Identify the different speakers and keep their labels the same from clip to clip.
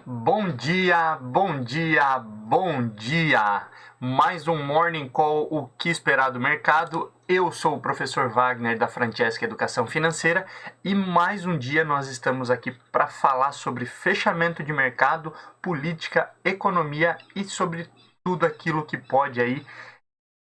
Speaker 1: Bom dia, bom dia, bom dia! Mais um Morning Call, o que esperar do mercado? Eu sou o professor Wagner da Francesca Educação Financeira e mais um dia nós estamos aqui para falar sobre fechamento de mercado, política, economia e sobre tudo aquilo que pode aí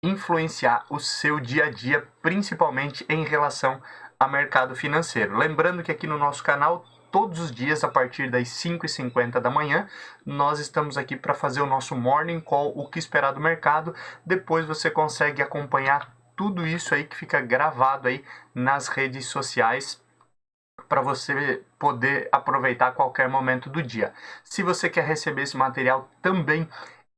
Speaker 1: influenciar o seu dia a dia, principalmente em relação ao mercado financeiro. Lembrando que aqui no nosso canal, todos os dias, a partir das 5h50 da manhã, nós estamos aqui para fazer o nosso Morning Call, o que esperar do mercado. Depois você consegue acompanhar tudo isso aí que fica gravado aí nas redes sociais para você poder aproveitar a qualquer momento do dia. Se você quer receber esse material também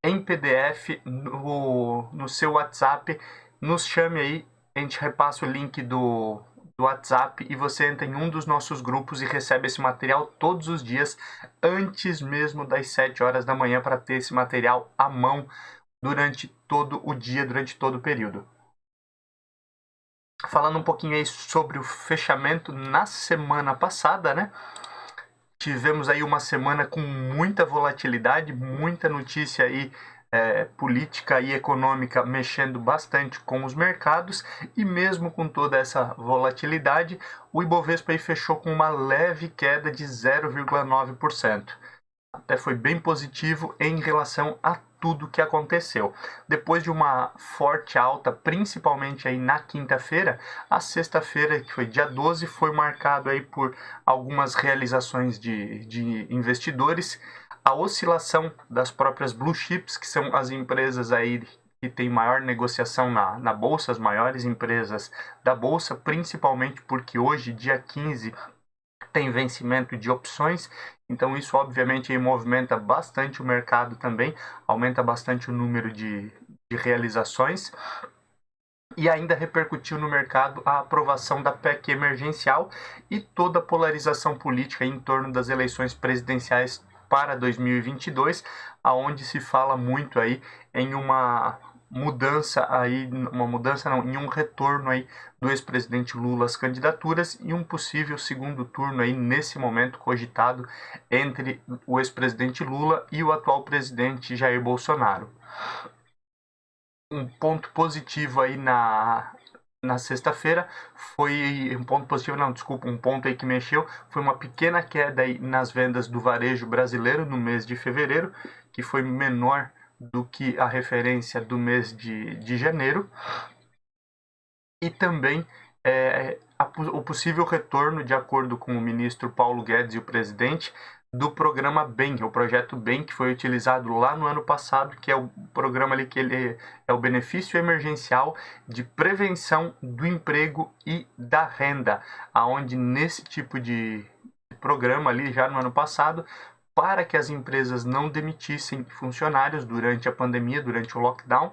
Speaker 1: em PDF no seu WhatsApp, nos chame aí, a gente repassa o link do WhatsApp e você entra em um dos nossos grupos e recebe esse material todos os dias, antes mesmo das 7 horas da manhã, para ter esse material à mão durante todo o dia, durante todo o período. Falando um pouquinho aí sobre o fechamento na semana passada, né? Tivemos aí uma semana com muita volatilidade, muita notícia aí política e econômica mexendo bastante com os mercados, e mesmo com toda essa volatilidade, o Ibovespa aí fechou com uma leve queda de 0,9%. Até foi bem positivo em relação a tudo que aconteceu. Depois de uma forte alta, principalmente aí na quinta-feira, a sexta-feira, que foi dia 12, foi marcado aí por algumas realizações de investidores, a oscilação das próprias blue chips, que são as empresas aí que têm maior negociação na bolsa, as maiores empresas da bolsa, principalmente porque hoje, dia 15, tem vencimento de opções, então isso obviamente aí movimenta bastante o mercado também, aumenta bastante o número de realizações. E ainda repercutiu no mercado a aprovação da PEC emergencial e toda a polarização política em torno das eleições presidenciais para 2022, aonde se fala muito aí em uma mudança aí, em um retorno aí do ex-presidente Lula às candidaturas e um possível segundo turno aí nesse momento cogitado entre o ex-presidente Lula e o atual presidente Jair Bolsonaro. Um ponto positivo aí na sexta-feira foi um ponto aí que mexeu, foi uma pequena queda aí nas vendas do varejo brasileiro no mês de fevereiro, que foi menor do que a referência do mês de janeiro, e também o possível retorno, de acordo com o ministro Paulo Guedes e o presidente, do programa BEM, o projeto BEM, que foi utilizado lá no ano passado, que é o programa ali que ele é o benefício emergencial de prevenção do emprego e da renda, aonde nesse tipo de programa ali já no ano passado, para que as empresas não demitissem funcionários durante a pandemia, durante o lockdown,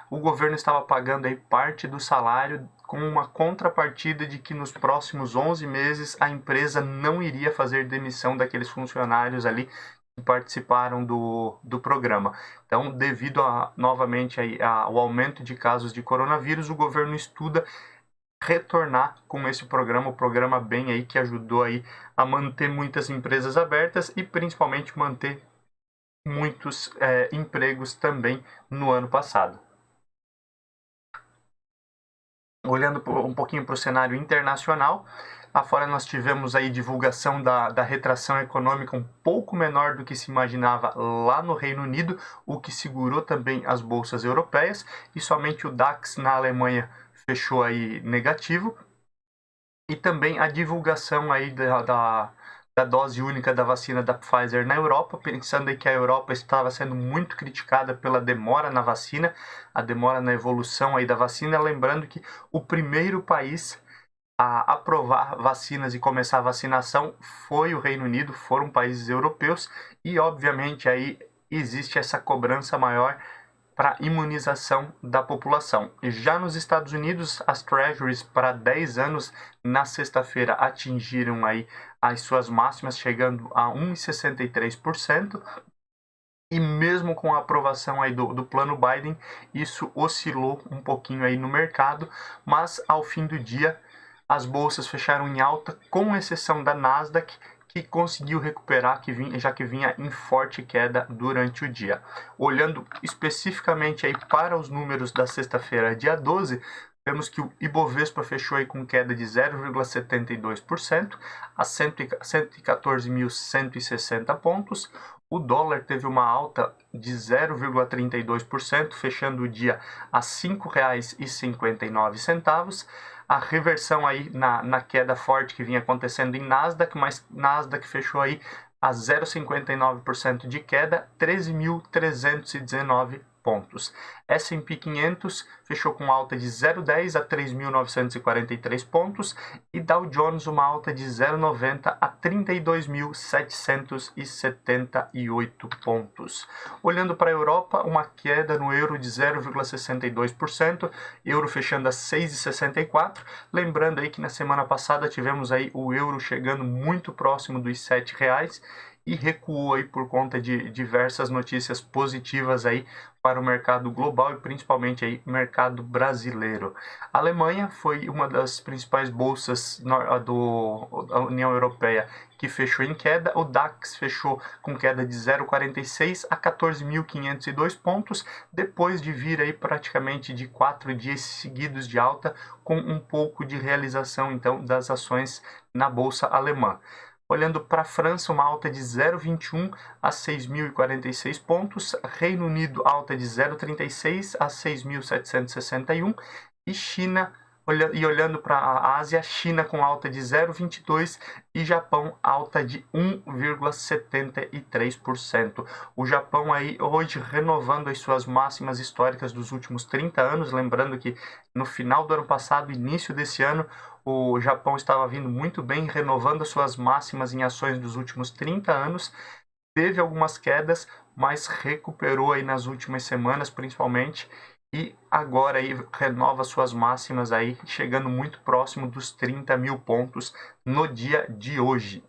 Speaker 1: o governo estava pagando aí parte do salário com uma contrapartida de que nos próximos 11 meses a empresa não iria fazer demissão daqueles funcionários ali que participaram do programa. Então, devido novamente ao aumento de casos de coronavírus, o governo estuda retornar com esse programa, o programa BEM aí, que ajudou aí a manter muitas empresas abertas e principalmente manter muitos empregos também no ano passado. Olhando um pouquinho para o cenário internacional, afora nós tivemos aí divulgação da retração econômica um pouco menor do que se imaginava lá no Reino Unido, o que segurou também as bolsas europeias, e somente o DAX na Alemanha fechou aí negativo. E também a divulgação aí da dose única da vacina da Pfizer na Europa, pensando aí que a Europa estava sendo muito criticada pela demora na vacina, a demora na evolução aí da vacina, lembrando que o primeiro país a aprovar vacinas e começar a vacinação foi o Reino Unido, foram países europeus, e obviamente aí existe essa cobrança maior para imunização da população. E já nos Estados Unidos, as Treasuries para 10 anos na sexta-feira atingiram aí as suas máximas, chegando a 1,63%. E mesmo com a aprovação aí do plano Biden, isso oscilou um pouquinho aí no mercado, mas ao fim do dia as bolsas fecharam em alta, com exceção da Nasdaq, que conseguiu recuperar, já que vinha em forte queda durante o dia. Olhando especificamente aí para os números da sexta-feira, dia 12, vemos que o Ibovespa fechou aí com queda de 0,72% a 114.160 pontos. O dólar teve uma alta de 0,32%, fechando o dia a R$ 5,59. A reversão aí na queda forte que vinha acontecendo em Nasdaq, mas Nasdaq fechou aí a 0,59% de queda, 13.319 pontos. S&P 500 fechou com alta de 0,10 a 3.943 pontos e Dow Jones uma alta de 0,90 a 32.778 pontos. Olhando para a Europa, uma queda no euro de 0,62%, euro fechando a 6,64. Lembrando aí que na semana passada tivemos aí o euro chegando muito próximo dos R$ 7,00 e recuou aí por conta de diversas notícias positivas aí para o mercado global e principalmente aí mercado brasileiro. A Alemanha foi uma das principais bolsas da União Europeia que fechou em queda. O DAX fechou com queda de 0,46 a 14.502 pontos, depois de vir aí praticamente de 4 dias seguidos de alta, com um pouco de realização então das ações na bolsa alemã. Olhando para a França, uma alta de 0,21 a 6.046 pontos. Reino Unido, alta de 0,36 a 6.761. E China, olhando para a Ásia, China com alta de 0,22 e Japão alta de 1,73%. O Japão aí hoje renovando as suas máximas históricas dos últimos 30 anos. Lembrando que no final do ano passado, início desse ano, o Japão estava vindo muito bem, renovando as suas máximas em ações dos últimos 30 anos. Teve algumas quedas, mas recuperou aí nas últimas semanas, principalmente, e agora aí renova suas máximas aí, chegando muito próximo dos 30.000 pontos no dia de hoje.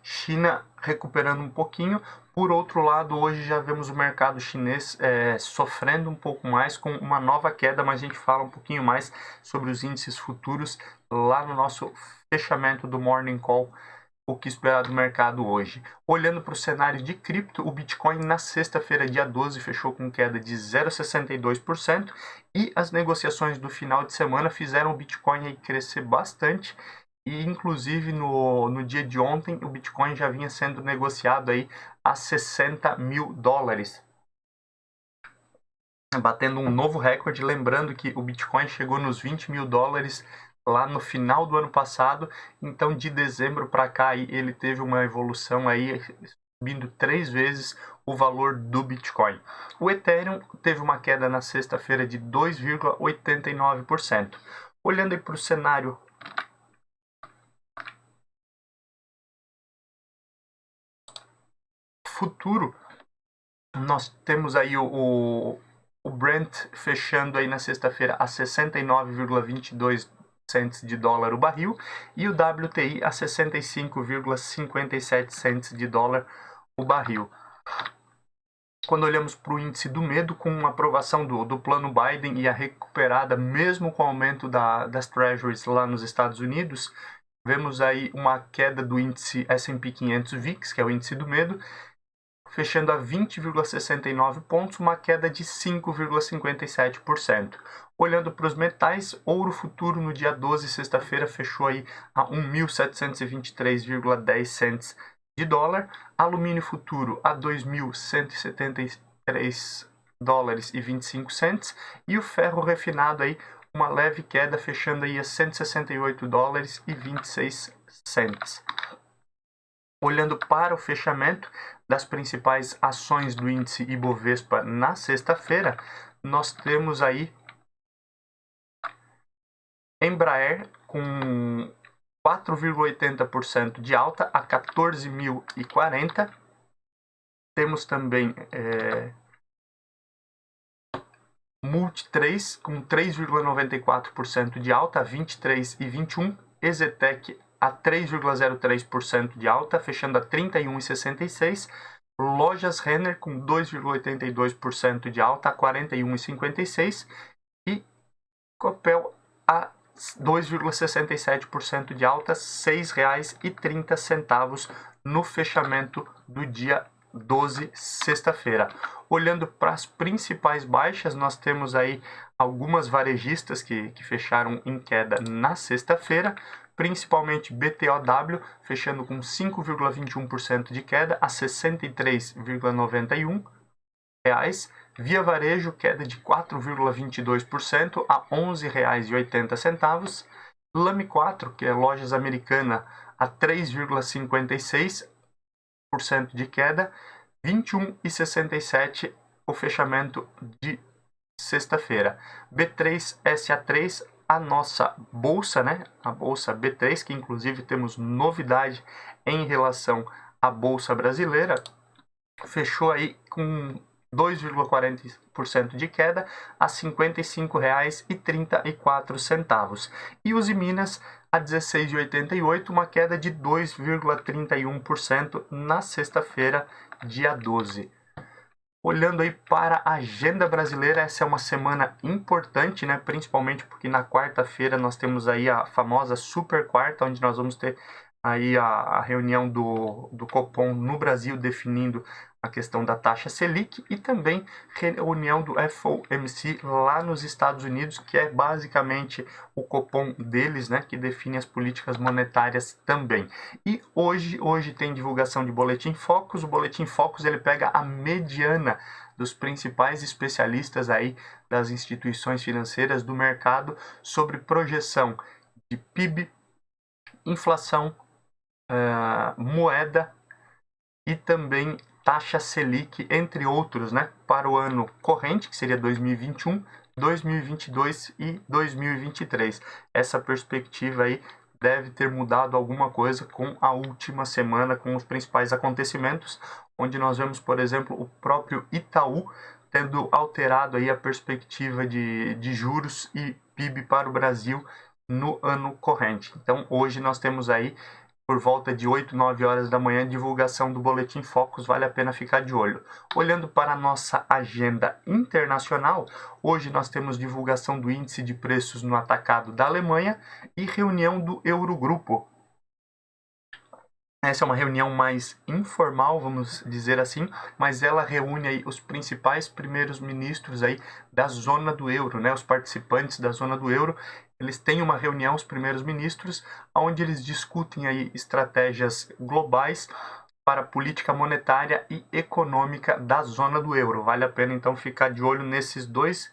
Speaker 1: China recuperando um pouquinho. Por outro lado, hoje já vemos o mercado chinês sofrendo um pouco mais com uma nova queda, mas a gente fala um pouquinho mais sobre os índices futuros lá no nosso fechamento do Morning Call, o que esperar do mercado hoje. Olhando para o cenário de cripto, o Bitcoin na sexta-feira, dia 12, fechou com queda de 0,62% e as negociações do final de semana fizeram o Bitcoin aí crescer bastante. E inclusive no dia de ontem o Bitcoin já vinha sendo negociado aí a $60.000, batendo um novo recorde. Lembrando que o Bitcoin chegou nos $20.000 lá no final do ano passado, então de dezembro para cá aí, ele teve uma evolução aí subindo 3 vezes o valor do Bitcoin. O Ethereum teve uma queda na sexta-feira de 2,89%. Olhando aí para o cenário futuro, nós temos aí o Brent fechando aí na sexta-feira a 69,22 cents de dólar o barril e o WTI a 65,57 cents de dólar o barril. Quando olhamos para o índice do medo, com a aprovação do plano Biden e a recuperada, mesmo com o aumento das Treasuries lá nos Estados Unidos, vemos aí uma queda do índice S&P 500 VIX, que é o índice do medo, fechando a 20,69 pontos, uma queda de 5,57%. Olhando para os metais, ouro futuro no dia 12, sexta-feira, fechou aí a 1.723,10 cents de dólar. Alumínio futuro a 2.173 dólares e 25 cents. E o ferro refinado aí, uma leve queda, fechando aí a 168 dólares e 26 cents. Olhando para o fechamento das principais ações do índice Ibovespa na sexta-feira, nós temos aí Embraer com 4,80% de alta a 14.040. Temos também Multi3 com 3,94% de alta a 23,21. EZTEC a 3,03% de alta, fechando a 31,66. Lojas Renner com 2,82% de alta a 41,56. E Copel a 2,67% de alta, R$ 6,30 no fechamento do dia 12, sexta-feira. Olhando para as principais baixas, nós temos aí algumas varejistas que fecharam em queda na sexta-feira, principalmente BTOW, fechando com 5,21% de queda a R$ 63,91. Via Varejo, queda de 4,22% a R$ 11,80. Lame 4, que é lojas americana, a 3,56% de queda, R$ 21,67 o fechamento de sexta-feira. B3SA3, a nossa bolsa, né? A bolsa B3, que inclusive temos novidade em relação à bolsa brasileira, fechou aí com 2,40% de queda a R$ 55,34. E Uzi Minas a 16,88, uma queda de 2,31% na sexta-feira, dia 12. Olhando aí para a agenda brasileira, essa é uma semana importante, né? Principalmente porque na quarta-feira nós temos aí a famosa super quarta, onde nós vamos ter aí a reunião do Copom no Brasil definindo a questão da taxa Selic e também reunião do FOMC lá nos Estados Unidos, que é basicamente o Copom deles, né, que define as políticas monetárias também. E hoje tem divulgação de Boletim Focus. O Boletim Focus ele pega a mediana dos principais especialistas aí das instituições financeiras do mercado sobre projeção de PIB, inflação, moeda e também taxa Selic, entre outros, né, para o ano corrente, que seria 2021, 2022 e 2023. Essa perspectiva aí deve ter mudado alguma coisa com a última semana, com os principais acontecimentos, onde nós vemos, por exemplo, o próprio Itaú tendo alterado aí a perspectiva de juros e PIB para o Brasil no ano corrente. Então, hoje nós temos aí, por volta de 8, 9 horas da manhã, divulgação do Boletim Focus, vale a pena ficar de olho. Olhando para a nossa agenda internacional, hoje nós temos divulgação do índice de preços no atacado da Alemanha e reunião do Eurogrupo. Essa é uma reunião mais informal, vamos dizer assim, mas ela reúne aí os principais primeiros ministros aí da zona do euro, né? Os participantes da zona do euro, eles têm uma reunião, os primeiros ministros, onde eles discutem aí estratégias globais para a política monetária e econômica da zona do euro. Vale a pena então ficar de olho nesses dois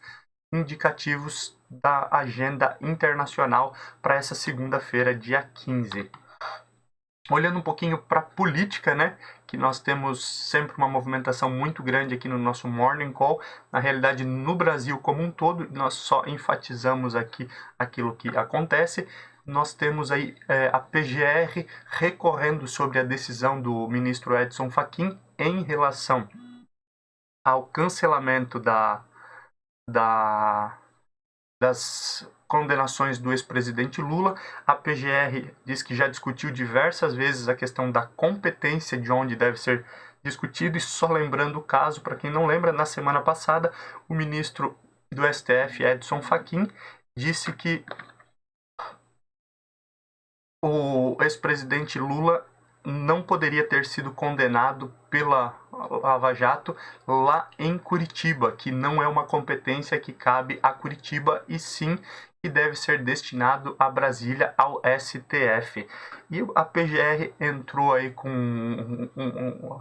Speaker 1: indicativos da agenda internacional para essa segunda-feira, dia 15. Olhando um pouquinho para a política, né, que nós temos sempre uma movimentação muito grande aqui no nosso Morning Call, na realidade no Brasil como um todo, nós só enfatizamos aqui aquilo que acontece. Nós temos aí a PGR recorrendo sobre a decisão do ministro Edson Fachin em relação ao cancelamento das condenações do ex-presidente Lula. A PGR diz que já discutiu diversas vezes a questão da competência de onde deve ser discutido, e só lembrando o caso, para quem não lembra, na semana passada o ministro do STF, Edson Fachin, disse que o ex-presidente Lula não poderia ter sido condenado pela Lava Jato lá em Curitiba, que não é uma competência que cabe a Curitiba, e sim que deve ser destinado a Brasília, ao STF. E a PGR entrou aí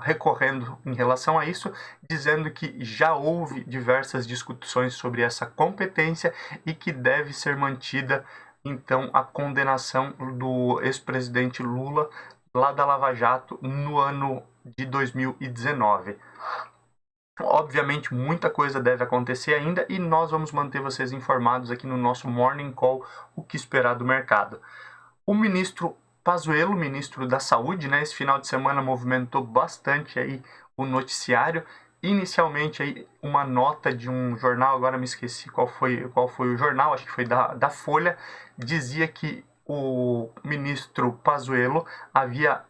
Speaker 1: recorrendo em relação a isso, dizendo que já houve diversas discussões sobre essa competência e que deve ser mantida então a condenação do ex-presidente Lula lá da Lava Jato no ano de 2019. Obviamente, muita coisa deve acontecer ainda e nós vamos manter vocês informados aqui no nosso Morning Call, o que esperar do mercado. O ministro Pazuello, ministro da Saúde, né, esse final de semana movimentou bastante aí o noticiário. Inicialmente aí uma nota de um jornal, agora me esqueci qual foi o jornal, acho que foi da Folha, dizia que o ministro Pazuello havia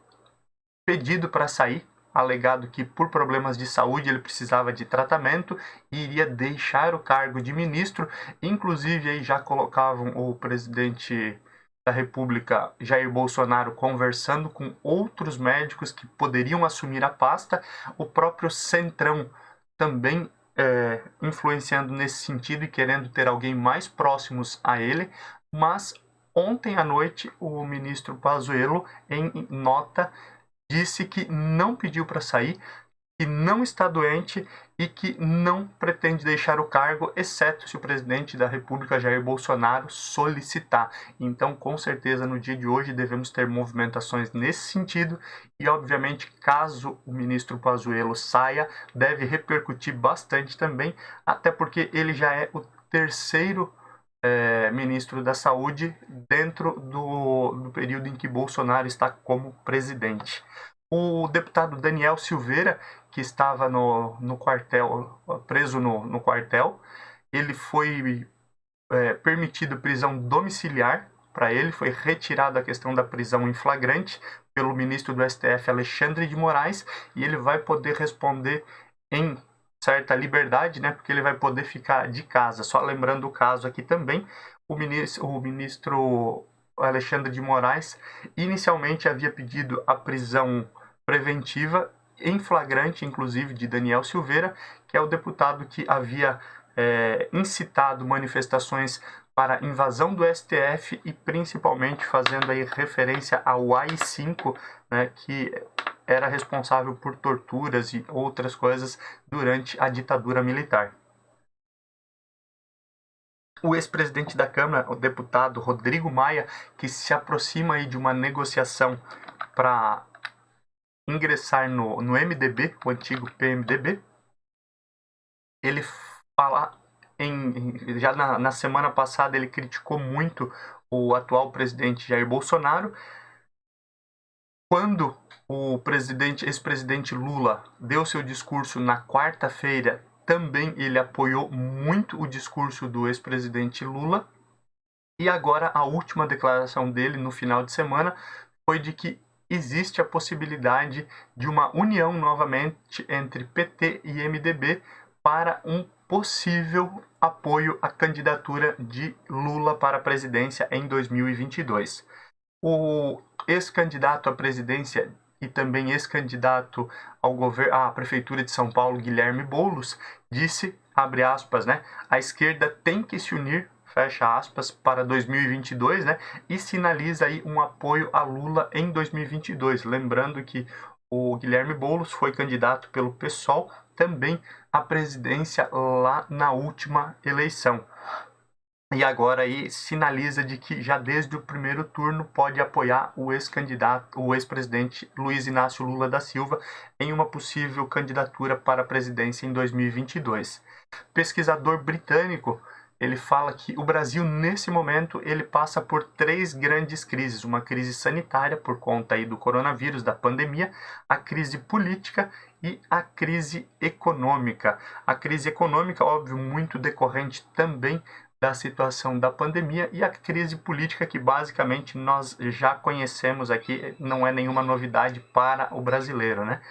Speaker 1: pedido para sair alegado que por problemas de saúde ele precisava de tratamento e iria deixar o cargo de ministro. Inclusive aí já colocavam o presidente da República, Jair Bolsonaro, conversando com outros médicos que poderiam assumir a pasta, o próprio Centrão também influenciando nesse sentido e querendo ter alguém mais próximos a ele, mas ontem à noite o ministro Pazuello, em nota, disse que não pediu para sair, que não está doente e que não pretende deixar o cargo, exceto se o presidente da República, Jair Bolsonaro, solicitar. Então, com certeza, no dia de hoje, devemos ter movimentações nesse sentido e, obviamente, caso o ministro Pazuello saia, deve repercutir bastante também, até porque ele já é o terceiro ministro da Saúde dentro do período em que Bolsonaro está como presidente. O deputado Daniel Silveira, que estava no quartel, preso no quartel, ele foi permitido prisão domiciliar para ele, foi retirada a questão da prisão em flagrante pelo ministro do STF, Alexandre de Moraes, e ele vai poder responder em certa liberdade, né, porque ele vai poder ficar de casa. Só lembrando o caso aqui também, o ministro Alexandre de Moraes inicialmente havia pedido a prisão preventiva em flagrante, inclusive, de Daniel Silveira, que é o deputado que havia incitado manifestações para invasão do STF e principalmente fazendo aí referência ao AI-5, né, que era responsável por torturas e outras coisas durante a ditadura militar. O ex-presidente da Câmara, o deputado Rodrigo Maia, que se aproxima aí de uma negociação para ingressar no MDB, o antigo PMDB, ele fala já na semana passada ele criticou muito o atual presidente Jair Bolsonaro. Quando o ex-presidente Lula deu seu discurso na quarta-feira, também ele apoiou muito o discurso do ex-presidente Lula. E agora a última declaração dele no final de semana foi de que existe a possibilidade de uma união novamente entre PT e MDB para um possível apoio à candidatura de Lula para a presidência em 2022. O ex-candidato à presidência e também ex-candidato à Prefeitura de São Paulo, Guilherme Boulos, disse, abre aspas, né, a esquerda tem que se unir, fecha aspas, para 2022, né, e sinaliza aí um apoio a Lula em 2022. Lembrando que o Guilherme Boulos foi candidato pelo PSOL também à presidência lá na última eleição. E agora aí sinaliza de que já desde o primeiro turno pode apoiar o ex-presidente Luiz Inácio Lula da Silva em uma possível candidatura para a presidência em 2022. Pesquisador britânico, ele fala que o Brasil, nesse momento, ele passa por 3 grandes crises. Uma crise sanitária, por conta aí do coronavírus, da pandemia, a crise política e a crise econômica. A crise econômica, óbvio, muito decorrente também da situação da pandemia, e a crise política, que basicamente nós já conhecemos aqui, não é nenhuma novidade para o brasileiro, né?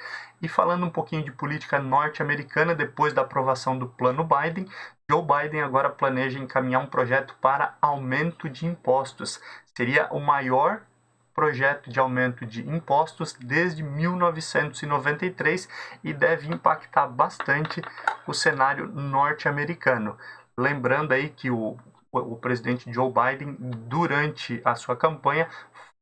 Speaker 1: E falando um pouquinho de política norte-americana, depois da aprovação do plano Biden, Joe Biden agora planeja encaminhar um projeto para aumento de impostos. Seria o maior projeto de aumento de impostos desde 1993 e deve impactar bastante o cenário norte-americano. Lembrando aí que o presidente Joe Biden, durante a sua campanha,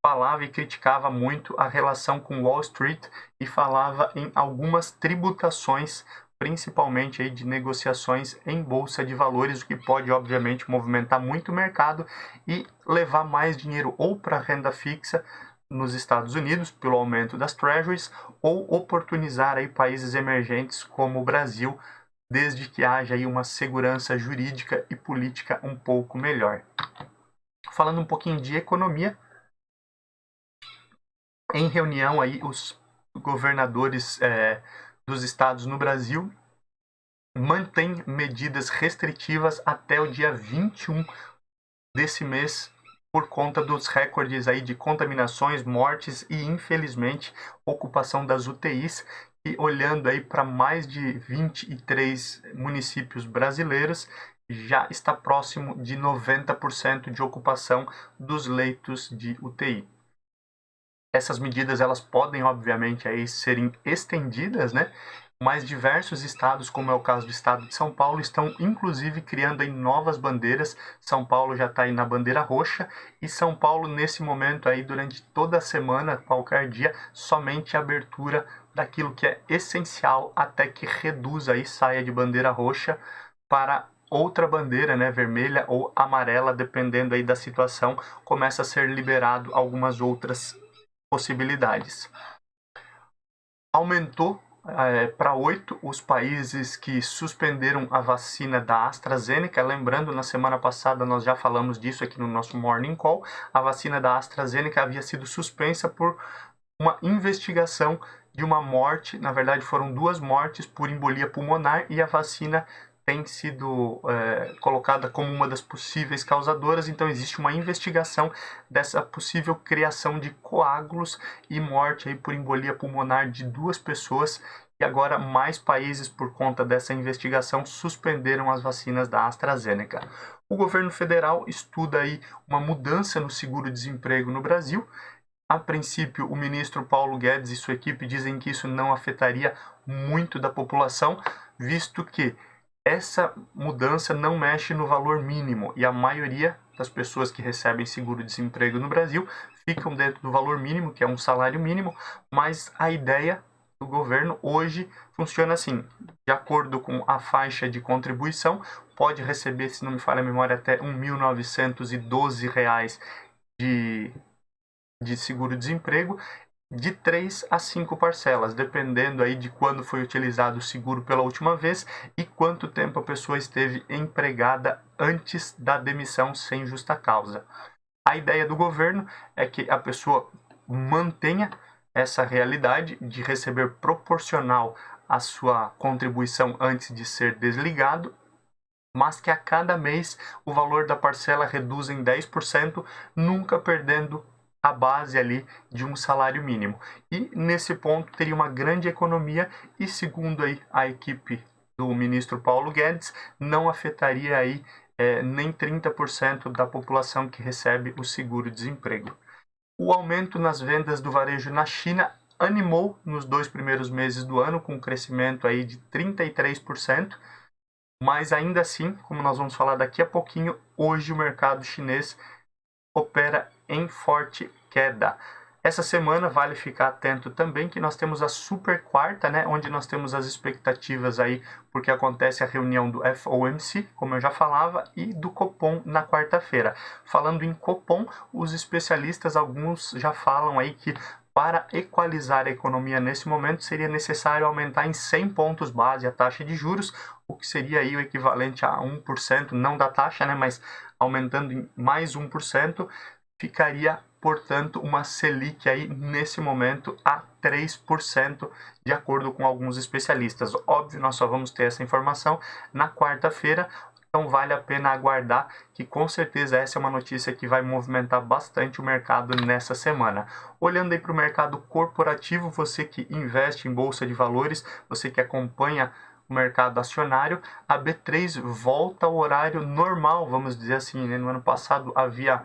Speaker 1: falava e criticava muito a relação com Wall Street e falava em algumas tributações, principalmente aí de negociações em bolsa de valores, o que pode, obviamente, movimentar muito o mercado e levar mais dinheiro ou para a renda fixa nos Estados Unidos, pelo aumento das treasuries, ou oportunizar aí países emergentes como o Brasil, desde que haja aí uma segurança jurídica e política um pouco melhor. Falando um pouquinho de economia, em reunião aí os governadores dos estados no Brasil mantêm medidas restritivas até o dia 21 desse mês, por conta dos recordes aí de contaminações, mortes e, infelizmente, ocupação das UTIs, e olhando aí para mais de 23 municípios brasileiros, já está próximo de 90% de ocupação dos leitos de UTI. Essas medidas elas podem, obviamente, aí serem estendidas, né? Mas diversos estados, como é o caso do estado de São Paulo, estão inclusive criando aí novas bandeiras. São Paulo já está aí na bandeira roxa e São Paulo, nesse momento aí, durante toda a semana, qualquer dia, somente a abertura daquilo que é essencial até que reduza aí, saia de bandeira roxa para outra bandeira, né, vermelha ou amarela, dependendo aí da situação, começa a ser liberado algumas outras possibilidades. Aumentou para 8 os países que suspenderam a vacina da AstraZeneca. Lembrando, na semana passada nós já falamos disso aqui no nosso Morning Call. A vacina da AstraZeneca havia sido suspensa por uma investigação de uma morte. Na verdade, foram 2 mortes por embolia pulmonar e a vacina tem sido colocada como uma das possíveis causadoras, então existe uma investigação dessa possível criação de coágulos e morte aí por embolia pulmonar de 2 pessoas, e agora mais países, por conta dessa investigação, suspenderam as vacinas da AstraZeneca. O governo federal estuda aí uma mudança no seguro-desemprego no Brasil. A princípio, o ministro Paulo Guedes e sua equipe dizem que isso não afetaria muito da população, visto que essa mudança não mexe no valor mínimo e a maioria das pessoas que recebem seguro-desemprego no Brasil ficam dentro do valor mínimo, que é um salário mínimo, mas a ideia do governo hoje funciona assim: de acordo com a faixa de contribuição, pode receber, se não me falha a memória, até R$ 1.912 de seguro-desemprego, de 3 a 5 parcelas, dependendo aí de quando foi utilizado o seguro pela última vez e quanto tempo a pessoa esteve empregada antes da demissão sem justa causa. A ideia do governo é que a pessoa mantenha essa realidade de receber proporcional à sua contribuição antes de ser desligado, mas que a cada mês o valor da parcela reduza em 10%, nunca perdendo a base ali de um salário mínimo. E nesse ponto teria uma grande economia e, segundo aí a equipe do ministro Paulo Guedes, não afetaria aí nem 30% da população que recebe o seguro-desemprego. O aumento nas vendas do varejo na China animou nos 2 primeiros meses do ano, com um crescimento aí de 33%, mas ainda assim, como nós vamos falar daqui a pouquinho, hoje o mercado chinês opera em forte queda. Essa semana vale ficar atento também que nós temos a super quarta, né, onde nós temos as expectativas aí, porque acontece a reunião do FOMC, como eu já falava, e do Copom na quarta-feira. Falando em Copom, os especialistas, alguns já falam aí que para equalizar a economia nesse momento seria necessário aumentar em 100 pontos base a taxa de juros, o que seria aí o equivalente a 1%, não da taxa, né, mas aumentando em mais 1%, ficaria, portanto, uma Selic aí nesse momento a 3%, de acordo com alguns especialistas. Óbvio, nós só vamos ter essa informação na quarta-feira, então vale a pena aguardar, que com certeza essa é uma notícia que vai movimentar bastante o mercado nessa semana. Olhando aí para o mercado corporativo, você que investe em bolsa de valores, você que acompanha o mercado acionário, a B3 volta ao horário normal, vamos dizer assim, né? No ano passado havia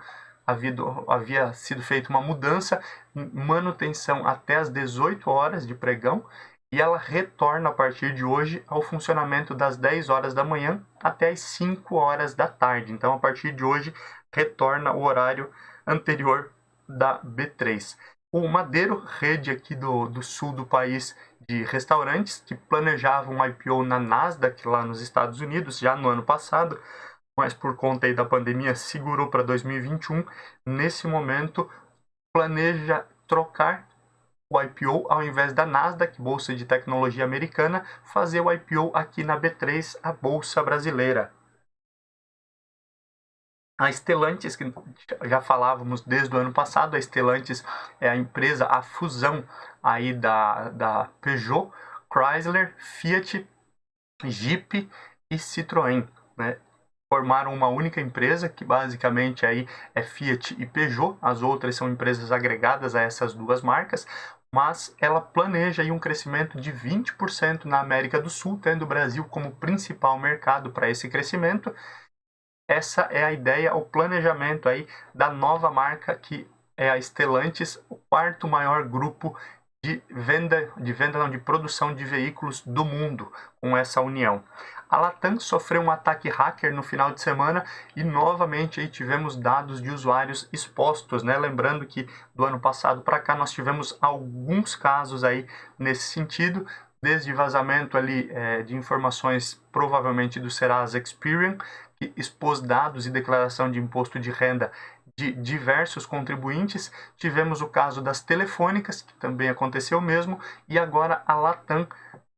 Speaker 1: sido feita uma mudança, manutenção até as 18 horas de pregão, e ela retorna a partir de hoje ao funcionamento das 10 horas da manhã até as 5 horas da tarde. Então, a partir de hoje, retorna o horário anterior da B3. O Madeiro, rede aqui do sul do país de restaurantes, que planejavam um IPO na Nasdaq lá nos Estados Unidos já no ano passado, mas por conta aí da pandemia segurou para 2021, nesse momento planeja trocar o IPO, ao invés da Nasdaq, Bolsa de Tecnologia Americana, fazer o IPO aqui na B3, a Bolsa Brasileira. A Stellantis, que já falávamos desde o ano passado, a Stellantis é a empresa, a fusão aí da Peugeot, Chrysler, Fiat, Jeep e Citroën, né? Formaram uma única empresa, que basicamente aí é Fiat e Peugeot, as outras são empresas agregadas a essas duas marcas. mas ela planeja aí um crescimento de 20% na América do Sul, tendo o Brasil como principal mercado para esse crescimento. Essa é a ideia, o planejamento aí da nova marca que é a Stellantis, o quarto maior grupo de produção de veículos do mundo com essa união. A Latam sofreu um ataque hacker no final de semana e novamente aí tivemos dados de usuários expostos, né? Lembrando que do ano passado para cá nós tivemos alguns casos aí nesse sentido, desde vazamento ali de informações provavelmente do Serasa Experian, que expôs dados e declaração de imposto de renda de diversos contribuintes. Tivemos o caso das telefônicas, que também aconteceu o mesmo, e agora a Latam,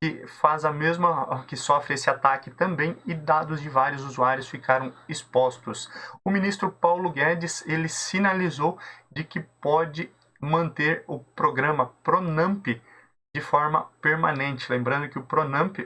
Speaker 1: que faz a mesma, que sofre esse ataque também, e dados de vários usuários ficaram expostos. O ministro Paulo Guedes, ele sinalizou de que pode manter o programa Pronamp de forma permanente. Lembrando que o Pronamp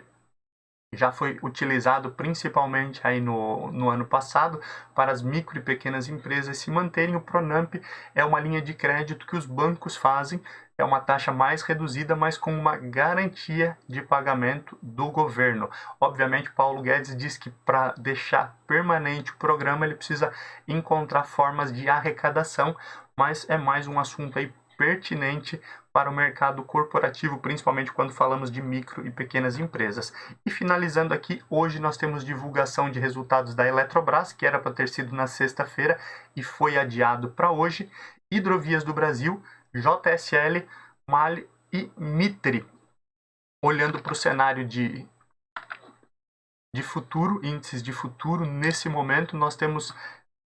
Speaker 1: já foi utilizado principalmente aí no ano passado para as micro e pequenas empresas se manterem. O Pronamp é uma linha de crédito que os bancos fazem, é uma taxa mais reduzida, mas com uma garantia de pagamento do governo. Obviamente, Paulo Guedes diz que para deixar permanente o programa, ele precisa encontrar formas de arrecadação, mas é mais um assunto aí pertinente para o mercado corporativo, principalmente quando falamos de micro e pequenas empresas. E finalizando aqui, hoje nós temos divulgação de resultados da Eletrobras, que era para ter sido na sexta-feira e foi adiado para hoje. Hidrovias do Brasil, JSL, MAHLE e Mitre. Olhando para o cenário de futuro, índices de futuro, nesse momento nós temos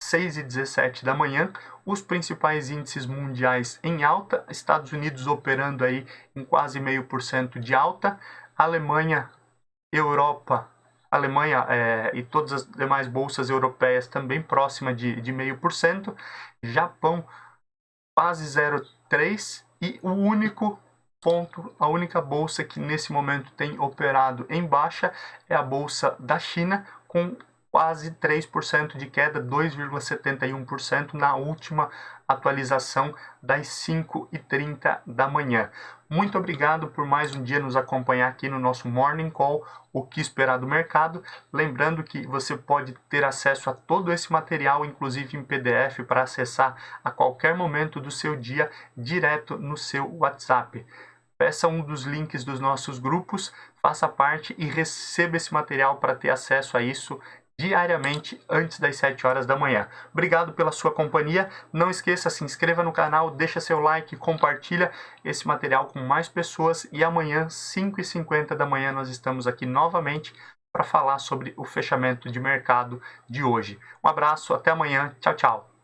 Speaker 1: 6h17 da manhã, os principais índices mundiais em alta, Estados Unidos operando aí em quase 0,5% de alta, Alemanha, Europa, e todas as demais bolsas europeias também próxima de 0,5%, Japão quase 0,3% e o único ponto, a única bolsa que nesse momento tem operado em baixa é a bolsa da China, com quase 3% de queda, 2,71% na última atualização das 5h30 da manhã. Muito obrigado por mais um dia nos acompanhar aqui no nosso Morning Call, o que esperar do mercado. Lembrando que você pode ter acesso a todo esse material, inclusive em PDF, para acessar a qualquer momento do seu dia, direto no seu WhatsApp. Peça um dos links dos nossos grupos, faça parte e receba esse material para ter acesso a isso diariamente antes das 7 horas da manhã. Obrigado pela sua companhia. Não esqueça, se inscreva no canal, deixa seu like, compartilha esse material com mais pessoas e amanhã, 5h50 da manhã, nós estamos aqui novamente para falar sobre o fechamento de mercado de hoje. Um abraço, até amanhã. Tchau, tchau.